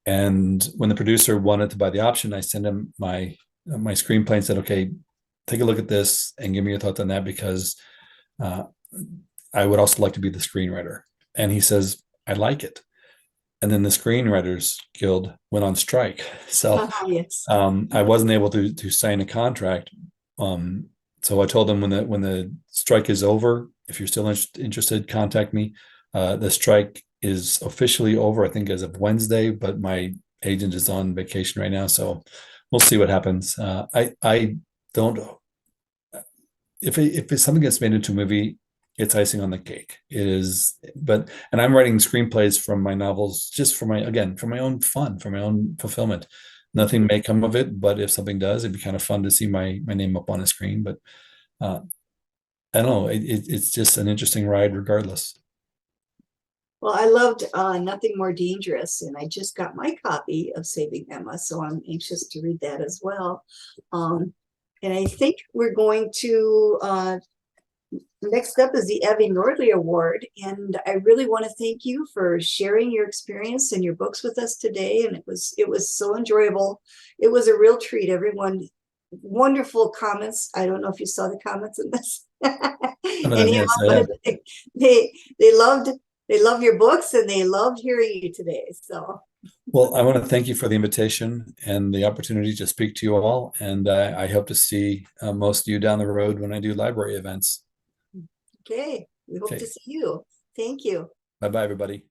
And when the producer wanted to buy the option, I sent him my screenplay and said, okay, take a look at this and give me your thoughts on that, because I would also like to be the screenwriter. And he says, I like it. And then the Screenwriters Guild went on strike. So yes. I wasn't able to sign a contract. So I told them when the strike is over, if you're still interested, contact me. The strike is officially over, I think, as of Wednesday, but my agent is on vacation right now. So we'll see what happens. I don't, if something gets made into a movie, it's icing on the cake. It is, and I'm writing screenplays from my novels just for for my own fun, for my own fulfillment. Nothing may come of it, but if something does, it'd be kind of fun to see my name up on a screen. But uh, I don't know, it's just an interesting ride regardless. Well, I loved Nothing More Dangerous, and I just got my copy of Saving Emma, so I'm anxious to read that as well. And I think we're going to, next up is the Evie Nordley Award, and I really want to thank you for sharing your experience and your books with us today, and it was so enjoyable. It was a real treat, everyone. Wonderful comments. I don't know if you saw the comments in this. Anyhow, but they love your books and they loved hearing you today. So, well, I want to thank you for the invitation and the opportunity to speak to you all. And I hope to see most of you down the road when I do library events. okay, we hope Okay. to see you. Thank you. Bye-bye, everybody.